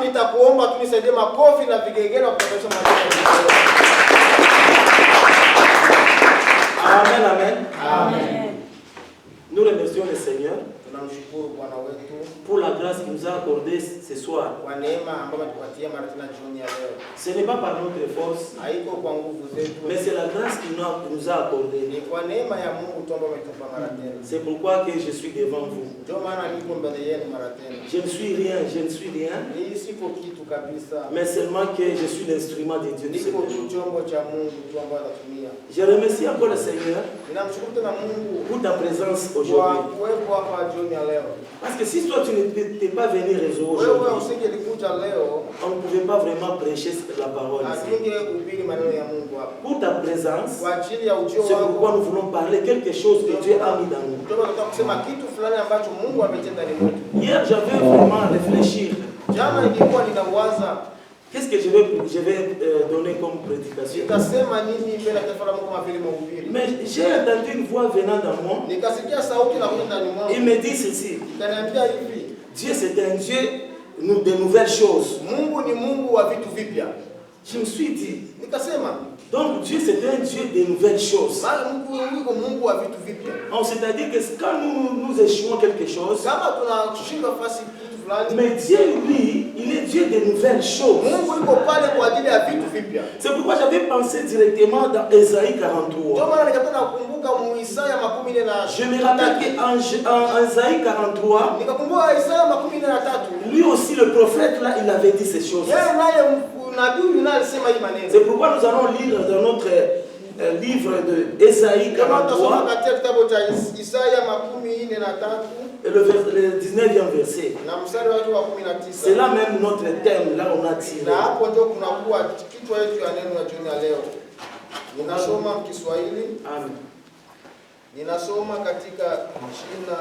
nitakuomba tu nisaidie makofi na vigegele na kupeperusha mikono. Amen, amen. Amen. Nous remercions le Seigneur Tunamshukuru Bwana wetu pour la grâce qu'il nous a accordée ce soir. kwa neema ambayo ametupatia mara tena jioni ya leo. Ce n'est pas par notre force, Haiko kwa nguvu zetu, mais c'est la grâce qu'il nous a accordée. ni kwa neema ya Mungu tu ambayo ametupa mara tena. C'est pourquoi que je suis devant vous. Ndio maana niko mbele yenu mara tena. Je ne suis rien, Mimi siko kitu kabisa. mais seulement que je suis l'instrument de Dieu. Niko tu chombo cha Mungu tu ambaye anatumia. Je remercie encore le Seigneur Ninamshukuru tena Mungu pour ta présence kwa aujourd'hui. kuwepo hapa jioni ya leo. Parce que si toi tu n'étais pas venu réseau Wewe aujourd'hui, usingelikuja leo, on ne pouvait pas vraiment prêcher la parole ici. asingehubiri maneno ya Mungu hapa. Pour ta présence, Kwa ajili ya ujio c'est pourquoi wako, nous voulons parler quelque chose que Dieu a mis dans nous. ndio tunataka kusema kitu fulani ambacho Mungu ametenda ndani mwetu. Hier, j'avais vraiment à réfléchir. Jana nilikuwa ninawaza Qu'est-ce que je vais donner comme prédication? nitasema nini mbele ya taifa la Mungu kama vile mahubiri. Mais j'ai entendu une voix venant dans moi. Nikasikia sauti inakuja ndani mwangu. Il me dit ceci. Ikaniambia hivi, Dieu c'est un Dieu de nouvelles choses. Mungu ni Mungu wa vitu vipya. Je me suis dit, Nikasema, donc Dieu c'est un Dieu de nouvelles choses. Mungu wa vitu vipya. C'est-à-dire que quand nous échouons quelque chose, Kama tunashindwa fasi kitu fulani, mais Dieu lui, il est Dieu de nouvelles choses. Mungu yuko pale kwa ajili ya vitu vipya. C'est pourquoi j'avais pensé directement dans Ésaïe 43. Ndio maana nikataka kukumbuka Isaya 40. Je me rappelle qu'en Ésaïe 43, nikakumbuka Isaya 43. lui aussi le prophète là, il avait dit ces choses. Yeye naye nabii yule alisema hii maneno. C'est pourquoi nous allons lire dans notre livre de Ésaïe 43 katika kitabu cha Isaya 43 et le 19e verset. na mstari wake wa 19. C'est là même notre thème, là on a tiré. Na hapo ndio kunakuwa kichwa yetu ya neno la jioni ya leo. Ninasoma Kiswahili. Amen. Ninasoma katika jina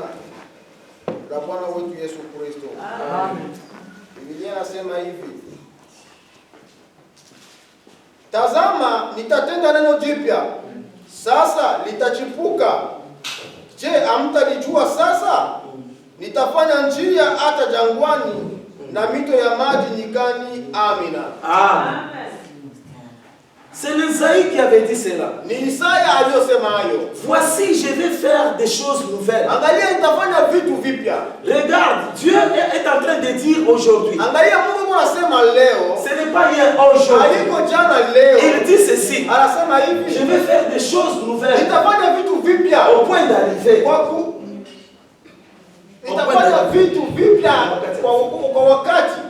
la Bwana wetu Yesu Kristo. Amen. Biblia inasema hivi: Tazama, nitatenda neno jipya, sasa litachipuka. Je, hamtalijua sasa? Nitafanya njia hata jangwani na mito ya maji nyikani. Amina. Amen. C'est l'Ésaïe qui avait dit cela. Ni Isaya aliyosema hayo. Voici, je vais faire des choses nouvelles. Angalia, nitafanya vitu vipya. Regarde, Dieu est en train de dire aujourd'hui. Angalia, Mungu anasema leo. Ce n'est pas hier, aujourd'hui. Haiko jana, leo. Il dit ceci. Anasema hivi: Je vais faire des choses nouvelles. Nitafanya vitu vipya. Au point d'arriver. Nitafanya vitu vipya kwa wakati.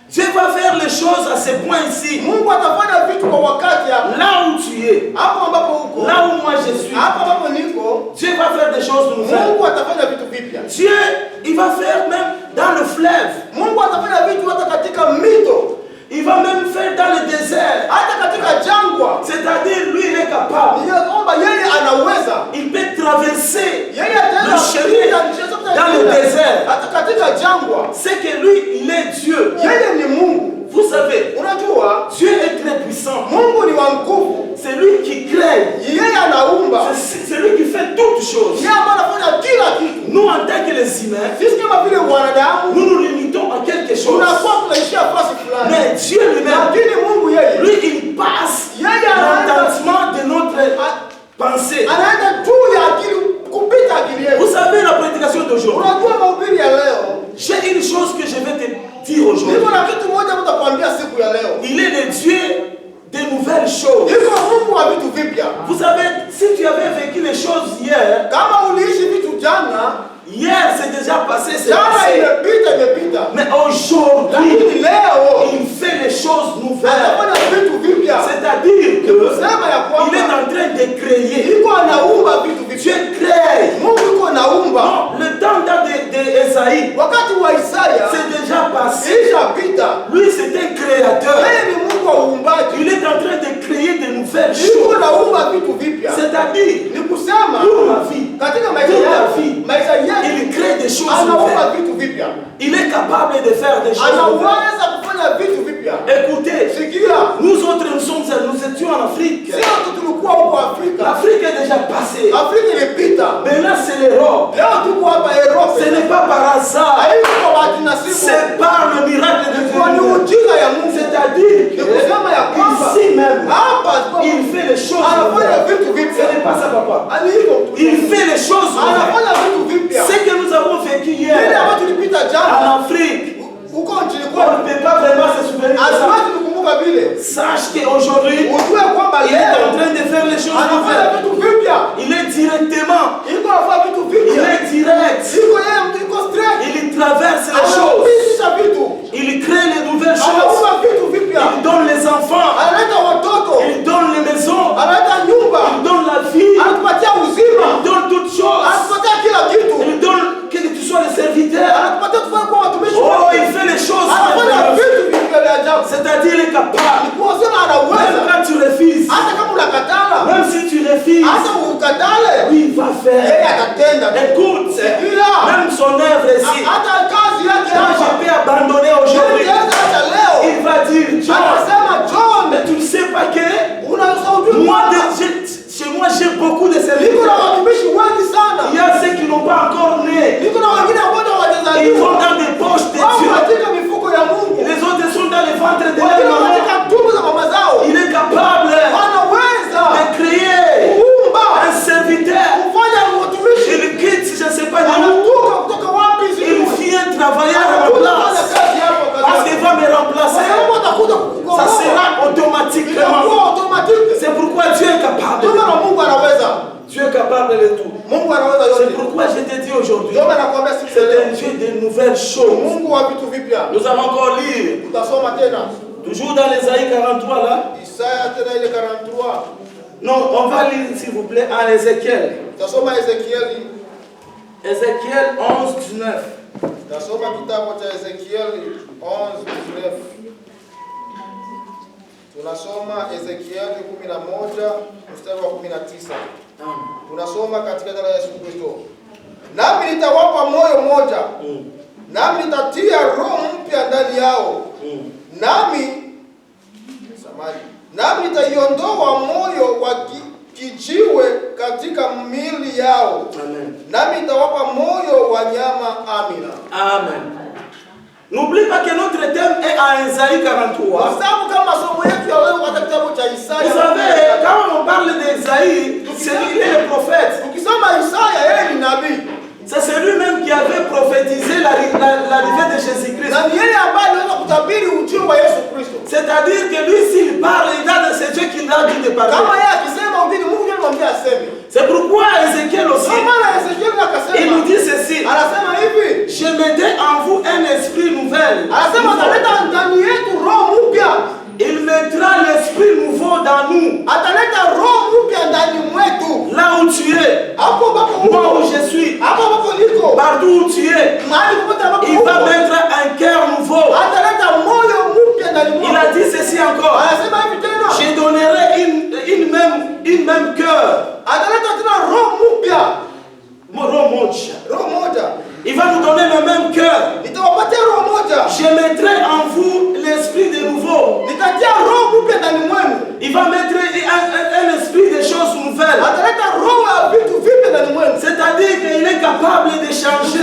Dieu va faire les choses à ce point-ci. Mungu atafanya vitu kwa wakati hapa. Là où tu es. Hapo ambapo uko. Là où moi je suis. Hapo ambapo niko. Dieu va faire des choses nouvelles. Mungu atafanya vitu vipya. Dieu, il va faire même dans le fleuve. Mungu atafanya vitu hata katika mito. Il va même faire dans le désert. Hata katika jangwa. C'est-à-dire, lui, il est capable. Il peut traverser le chemin dans le désert. C'est que lui, il est Dieu. Vous savez, Dieu est très puissant. C'est lui qui crée. C'est lui qui fait toutes choses. Nous, en tant que les humains, nous nous limitons à quelque chose. Mais Dieu lui-même, lui, il passe l'entendement de notre pensée. Vous savez la prédication d'aujourd'hui. J'ai une chose que je vais te dire aujourd'hui. Il est le Dieu des nouvelles choses. Vous savez, si tu avais vécu les choses hier, hier c'est déjà passé, c'est passé. Mais aujourd'hui, il fait les choses nouvelles. C'est-à-dire qu'il est en train de créer. Dieu crée. Le temps d'Esaïe, c'est déjà passé. Lui, c'est un créateur. Il est en train de créer de nouvelles choses. C'est-à-dire, pour ma vie, il crée des choses nouvelles. Il est capable de faire des choses nouvelles. Écoutez, nous autres nous étions en Afrique. L'Afrique est déjà passée. Maintenant c'est l'Europe. Ce n'est pas par hasard. C'est par le miracle de Dieu. ne peut pas vraiment se souvenir de ça. Sache qu'aujourd'hui, il est en train de faire les choses nouvelles. Il est directement, il est direct. Il traverse les choses. Il crée les nouvelles choses. Il donne les enfants. Il donne les maisons. Il donne la vie. Il donne toutes choses. Il donne que tu sois le serviteur. Oh, il fait les choses. C'est-à-dire il est capable. Même quand tu refuses, même si tu refuses, oui, il va faire. Écoute, même son œuvre ici, quand je peux abandonner aujourd'hui, il va dire, John, mais tu ne sais pas que moi, chez moi, j'ai beaucoup de serviteurs. Il y a ceux qui n'ont pas encore né. Ils sont dans des poches de Dieu. Les autres sont dans les ventres de leur maman. Il est capable de créer un serviteur. Il quitte, je ne sais pas, il vient travailler à ma place. Parce qu'il va me remplacer. Ça sera automatiquement. C'est pourquoi Dieu est capable. Dieu est capable de tout. C'est pourquoi je te dis aujourd'hui, c'est un Dieu de nouvelles choses. Nous allons encore lire. Toujours dans l'Ésaïe 43 là. Non, on va lire s'il vous plaît en Ézéchiel. Ézéchiel 11, 19. Tunasoma Ezekieli 11 mstari wa 19. Tunasoma katika jina la Yesu Kristo. Nami nitawapa moyo mmoja. Nami nitatia roho mpya ndani yao. Nami nitaiondoa moyo wa kijiwe katika miili yao. Amen. Nami nitawapa moyo wa nyama. Amina. Amen. N'oublie pas que notre thème est à Ésaïe 43. Vous savez, quand on parle d'Ésaïe, c'est lui le prophète. C'est celui-même qui avait prophétisé l'arrivée de Jésus-Christ. C'est-à-dire que lui, s'il parle, il a de ce Dieu qu'il a dit de parler. C'est pourquoi Ézéchiel aussi, il nous dit ceci. Je mettrai en vous un esprit nouvel. Il mettra l'esprit nouveau dans nous. Là où tu es, moi où je suis, partout où tu es, il va mettre un cœur nouveau. Il a dit ceci encore. Je donnerai une même cœur. Il va nous donner le même cœur. Je mettrai en vous l'esprit de nouveau. Il va mettre un esprit de choses nouvelles. C'est-à-dire qu'il est capable de changer.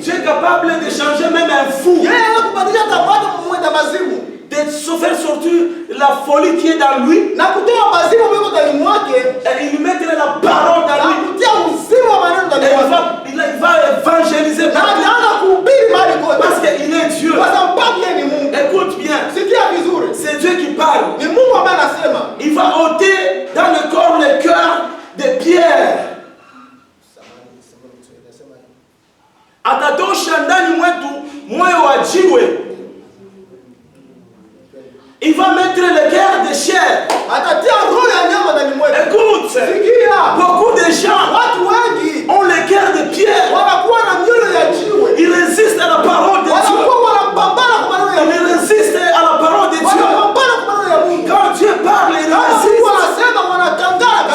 Dieu est capable de changer même un fou. De faire sortir la folie qui est dans lui. Et il lui mettra la parole dans lui. Et il va évangéliser partout. Parce qu'il est Dieu. Écoute bien. C'est Dieu qui parle. Il va ôter dans le corps le cœur de pierre. Atatosha ndani mwetu moyo wa jiwe. Il va mettre le cœur de chair. Écoute, beaucoup de gens ont le cœur de pierre. Ils résistent à la parole de Dieu. Ils résistent à la parole de Dieu. Quand Dieu parle, ils résistent.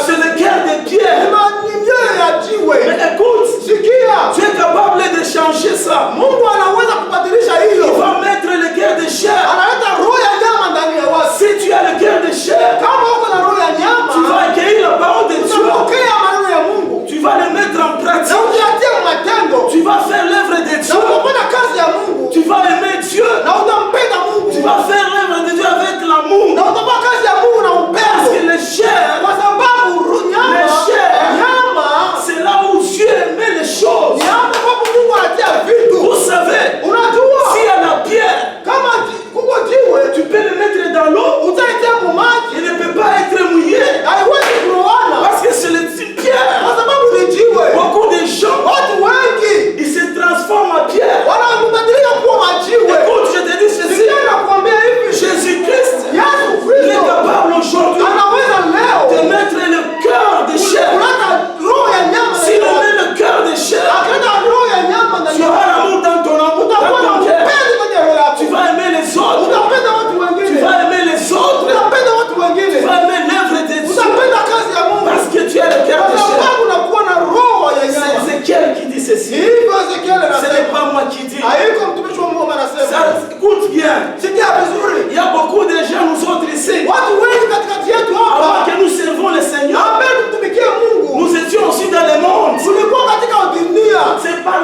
C'est le cœur de pierre. Mais écoute, Dieu est capable de changer ça. Il va mettre le cœur de chair. Si tu as le cœur de chair, tu vas accueillir la parole de Dieu. Tu vas le mettre en pratique. Tu vas faire l'œuvre de Dieu. Tu vas aimer Dieu. Tu vas faire l'œuvre de Dieu avec l'amour. Parce que le chair, c'est là où Dieu met les choses. Vous savez, bien. Sikia vizuri. Il y a beaucoup de gens, nous autres ici, Watu wengi katikati yetu avant hapa que nous servons le Seigneur, ambaye tutumikie Mungu. nous étions aussi dans le monde. Tulikuwa katika dunia. C'est par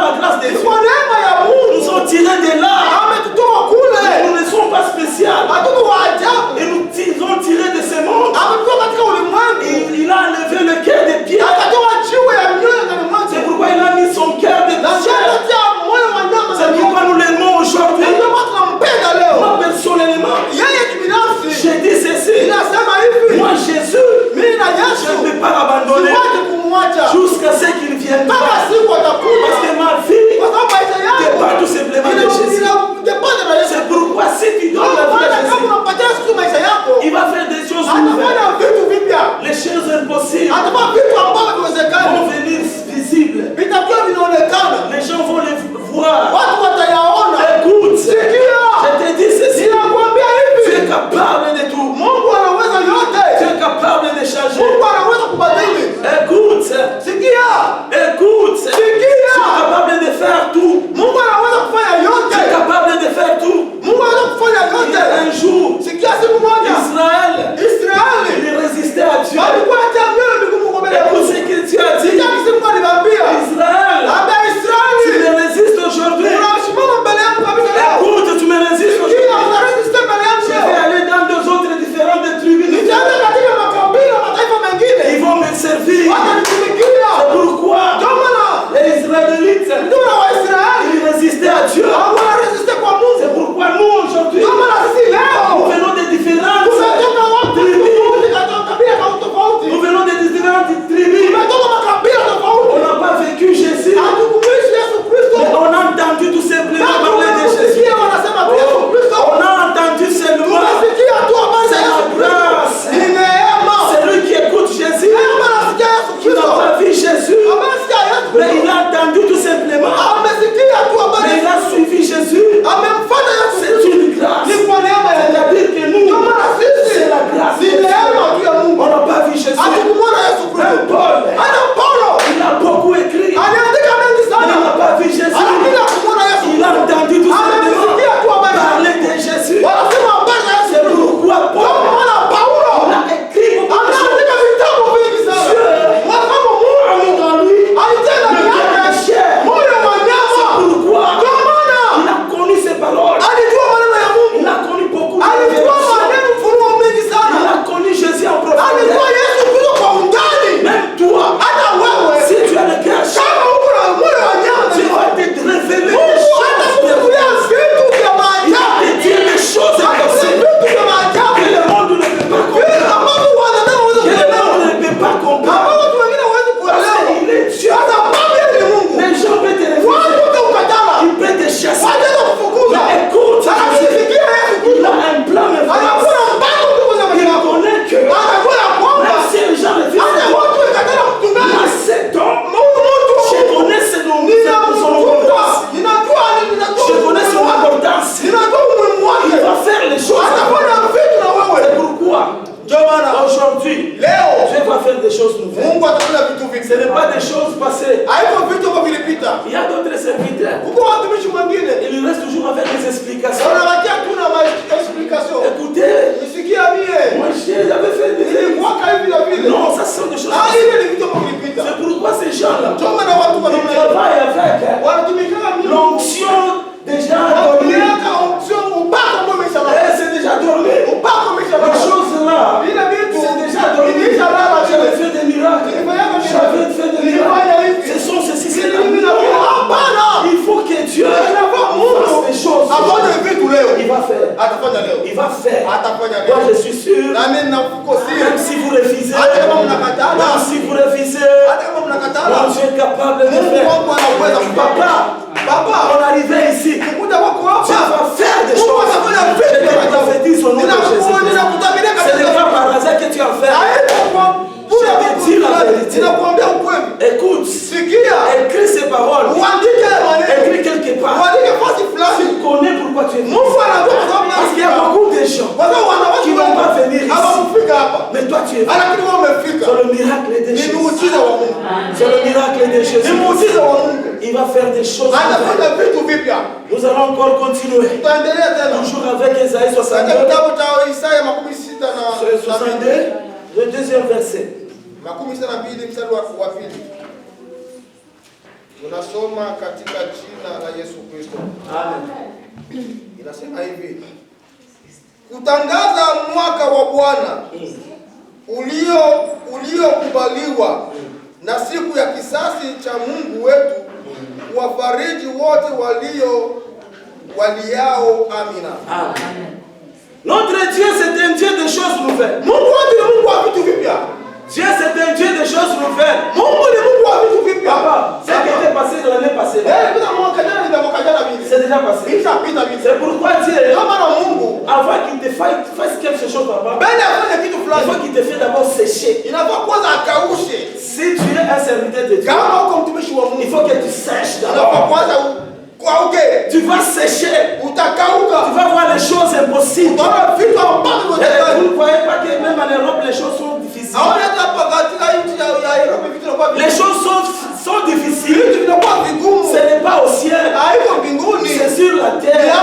la grâce de Dieu. Kwa neema ya Nous Mungu. sommes tirés de là. Ametutoa kule. Nous ne sommes pas spéciaux. Hatuko wa ajabu. Et nous ont tirés de ce monde. Ametutoa katika ulimwengu. Il a enlevé le cœur de pierre. Akatoa jiwe ya mioyo ndani mwetu. C'est pourquoi il a mis son cœur de Na chair. akatia moyo wa nyama C'est ndani pourquoi yetu. nous l'aimons aujourd'hui. Ndio maana tunampenda leo. Moi personnellement, Yeye kibinafsi. j'ai dit ceci. Ninasema hivi. Moi Jésus, Mimi na je Yesu. ne peux pas l'abandonner Siwezi kumwacha. jusqu'à ce qu'il vienne. Mpaka siku atakuja. Parce que ma vie Kwa sababu maisha yangu dépend tout simplement de Jésus. depende na Yesu. C'est pourquoi si tu donnes la vie à Kama Jésus, unampatia siku maisha yako, il va faire des choses nouvelles. atafanya vitu vipya. Les choses impossibles Atafanya vitu ambavyo viwezekani. vont venir visibles. Vitakuwa vinaonekana. Les gens vont les voir. Watu watayaona. Écoute, Sikia. je te dis ceci. Ninakwambia Tu es hivi. capable de tout. Mungu anaweza Tu yote. es capable de changer. Mungu anaweza kubadili. Écoute, Sikia. écoute. Tu es capable de faire tout. Mungu anaweza kufanya Tu es yote. capable de faire tout. Mungu anaweza kufanya Il y a yote. un jour, Sikia siku moja. Israël, Israeli il résistait à Dieu. alikuwa atamia migumu kwa mbele ya Écoute Mungu. ce que Dieu a dit. Sikia kisimu aliwaambia. Israël, Ambia tu Israeli. me résistes aujourd'hui. Unasimama mbele yangu kabisa leo. Écoute, tu me résistes Sikia aujourd'hui. unaresiste mbele yangu Je leo. vais aller dans deux autres différentes tribus. Nitaenda katika makabila mataifa mengine. Ils vont me servir. Watanitumikia. C'est pourquoi Ndio maana les Israélites, ndio na Waisraeli ils résistaient à Dieu. hawaresiste kwa C'est Mungu. pourquoi nous aujourd'hui, Ndio maana sisi nous leo venons de différentes tumetoka wapi tribus. tofauti katika kabila tofauti. Nous venons de différentes tribus. Tumetoka makabila On tofauti. n'a pas vécu Jésus, Hatukuishi Yesu Kristo. mais on a entendu tout simplement parler de Jésus. Tusikia wanasema tu Yesu Kristo. On a entendu seulement, Tunasikia tu habari za c'est Yesu la Kristo. grâce. Ni neema. Celui qui écoute Jésus, Neema nasikia Yesu qui n'a Kristo. pas vu Jésus, Amesikia Yesu mais Kristo. il a entendu tout simplement, Amesikia tu habari. mais il a suivi Jésus. Amemfuata Yesu C'est Kristo. une grâce. Ni kwa neema ya Mungu. C'est-à-dire que nous, Ndio maana sisi c'est la grâce. ni neema tu ya Mungu. On n'a pas vu Jésus. Hatukumwona Yesu Même Kristo. Paul, Hata Paulo il a beaucoup écrit, mais aliandika mengi il sana. n'a pas vu Jésus. Lakini hakumwona Yesu Il a Kristo. entendu tout simplement Amesikia tu habari za parler de Jésus. wanasema habari za Yesu C'est Kristo. pourquoi Ndio Paul, maana Paulo il a écrit beaucoup de choses. anaandika vitabu vingi sana. Kwa sababu A mis Mungu dans lui alitia le ndani cœur de yake chair. moyo wa C'est nyama. pourquoi Ndio maana il a connu ces paroles. alijua maneno ya Mungu. Il a connu beaucoup de Alijua révélations. maneno mfunuo mengi Il sana. a connu Jésus en Alijua profondeur. Yesu Kristo kwa undani. Même toi, Hata wewe si tu as le cœur chair, kama uko na moyo wa nyama, tu vas te révéler des Mungu choses. atakufunulia vitu vya Il va maajabu. te dire des choses Atakufunulia impossibles vitu vya maajabu. que le monde ne peut pas Vile comprendre. ambavyo wanadamu hawezi Que le kuelewa. monde ne peut pas comprendre. Ambavyo watu wengine hawezi Parce kuelewa. qu'il est Dieu. Hata sababu yeye ni Mungu. Les gens peuvent te Watu refuser. watakukatala. Il peut te chasser. Wataweza kufukuza. Mais écoute, Anasikia Yesu il Kristo. a un plan merveilleux. Anakuwa na mpango mkubwa za maisha Il yako. connaît que Anakuwa na kwamba même si les gens refusent hata de watu wakatala kuchungaji. moi, cet homme, Mungu je mtu. connais son nom, son Ninamjua. importance. Ninajua ninajua. Je connais son importance. Ninajua umuhimu wake. Il va faire les choses. Atafanya vitu na wewe. C'est pourquoi Ndio maana aujourd'hui, leo Dieu va faire des choses nouvelles. Mungu atafanya vitu vingi. Ce n'est pas des choses passées. Haiko vitu ambavyo vilipita. Il y a d'autres serviteurs. Huko watumishi mwingine Il reste toujours avec des explications. wanabakia tu na explication. Écoutez, Nisikia mie. moi j'avais fait des Nilikuwaka hivi na vile. Non, ça sont des choses. Ah, hivi ni vitu ambavyo vilipita. C'est pourquoi ces gens-là, Ndio maana watu ils wanaona travaillent avec wanatumikana mimi. l'onction déjà dormie. Wanatumika option upako ambao umeshalala. Eh, c'est déjà dormi. Upako Les umeshalala. choses-là, Vile vitu c'est déjà dormi. imeshalala. J'avais fait des miracles. J'avais fait des miracles. Ce sont ceci, c'est la Hapana. Il faut que Dieu fasse des choses. Afanye vitu leo. Il va faire. Atafanya leo. Il va faire. Atafanya Moi, leo. je suis sûr. Nami ninafuko Même siri. si vous refusez, Hata kama mnakataa. même si vous refusez, Hata kama mnakataa. mon Dieu est capable de Mungu faire. wangu anaweza. Papa, Baba, on arrivait ici. kukuja kwako Dieu hapa. va faire des Mungu choses. atafanya Je vitu te prophétise au nom de Jésus. Ninakutabiria Ce n'est katika pas par hasard que tu as fait. Ninakuambia ukweli. Écoute, Sikia. écris ces paroles. Uandike maneno. Écris quelque part. Uandike fasi fulani. Tu connais pourquoi tu es venu. Mungu anajua kwa sababu Parce qu'il y a beaucoup de gens kwa sababu wanawake qui vont pas venir ici. hawakufika hapa. Mais toi tu es venu. Lakini wewe umefika. C'est le miracle de Ni Jésus. muujiza wa Mungu. C'est le miracle de Ni Jésus. muujiza wa Mungu. Il va faire des choses nouvelles. Anafanya vitu vipya. Nous Nous allons encore continuer. Tutaendelea tena. Toujours avec Isaïe 62. Katika kitabu cha Isaya 62 le deuxième verset. 62 mstari wa pili. Tunasoma katika jina la Yesu Kristo. Amen. Inasema hivi. Kutangaza mwaka wa Bwana uliokubaliwa na siku ya kisasi cha Mungu wetu, kuwafariji wote waliao. Amina. Amen. Notre Dieu c'est un Dieu de choses nouvelles. Mungu wetu ni Mungu wa vitu vipya. Dieu c'est un Dieu de choses nouvelles. Mungu ni Mungu wa vitu vipya. Papa, ce qui était passé l'année passée. C'est déjà passé. C'est pourquoi Dieu, avant qu'il te fasse quelque chose, papa, il faut qu'il te fasse d'abord sécher. Si tu es un serviteur de Dieu, il faut que tu sèches d'abord. Tu vas sécher. Tu vas voir les choses impossibles. Et vous ne voyez pas que même en Europe les choses sont difficiles. Les choses sont difficiles. Ce n'est pas au ciel. C'est sur la terre.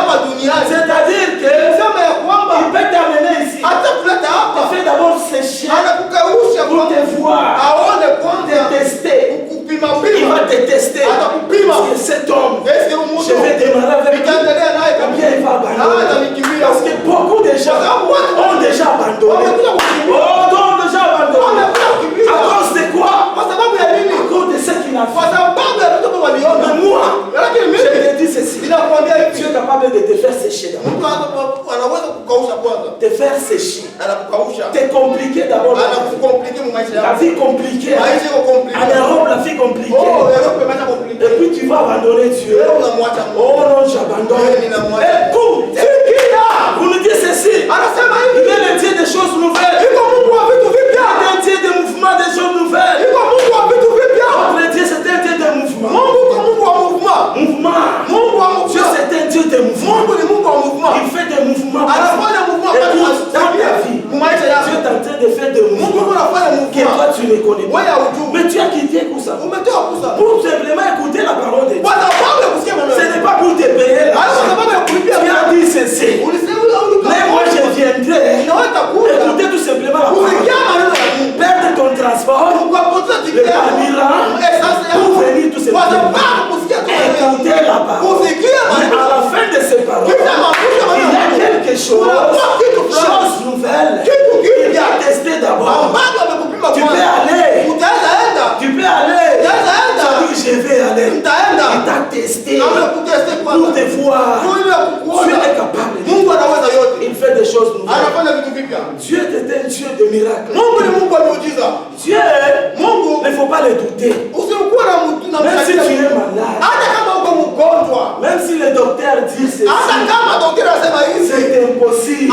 C'est-à-dire que il peut t'amener ici. Il te fait d'abord sécher pour te voir, te tester. Il va te tester. Parce que cet homme, je vais démarrer avec lui. Combien il va abandonner? Parce que beaucoup de gens ont déjà abandonné. Ont déjà abandonné. À cause de quoi? À cause de ce qu'il a fait. Mais moi, je te dis ceci. Dieu est capable de te faire sécher d'abord. Te faire sécher. Te compliquer d'abord. La vie compliquée. En Europe, la vie compliquée. Et puis tu vas abandonner Dieu. Oh non, j'abandonne. Écoute, vous nous dites ceci. Il est le Dieu des choses nouvelles. Il est un Dieu de mouvement des choses nouvelles. Notre Dieu c'est un Dieu de mouvement. Dieu c'est un Dieu de mouvement. Il fait des mouvements. Écoute, dans ta vie, Dieu est en train de faire des mouvements que toi tu ne connais pas. Mais tu as quitté pour ça. Pour simplement écouter la parole de Dieu. Ce n'est pas pour te payer l'argent. Tu as dit ceci. Mais moi je viendrai écouter tout simplement la parole. Perdre ton transport, le carburant, pour venir tout simplement écouter la parole. Mais à la fin de ces paroles, il y a quelque chose nouvelle. Il a testé d'abord. Tu peux aller. Tu peux aller. Je vais aller. Il t'a testé pour te voir. Tu es capable. Il fait des choses nouvelles. Dieu est un Dieu de miracles. Dieu, il ne faut pas le douter. Même si tu es malade, même si les docteurs disent ceci, c'est impossible.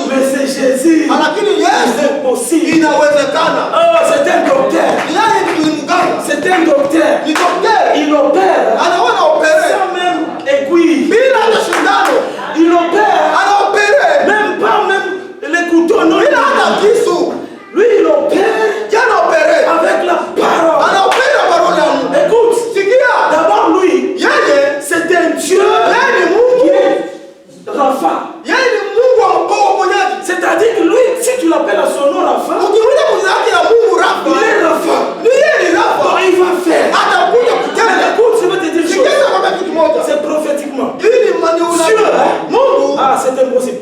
Mais c'est Jésus. C'est possible. Oh, c'est un docteur. C'est un docteur. Il opère sans même aiguille. Il opère même pas même les couteaux. Non. Lui il opère avec la parole. Écoute, d'abord lui c'est un Dieu qui est Rapha. C'est-à-dire que lui, si tu l'appelles à son nom Rapha, il est Rapha. Donc il va faire. Écoute, je vais te dire une chose. C'est prophétiquement. Dieu, c'est impossible.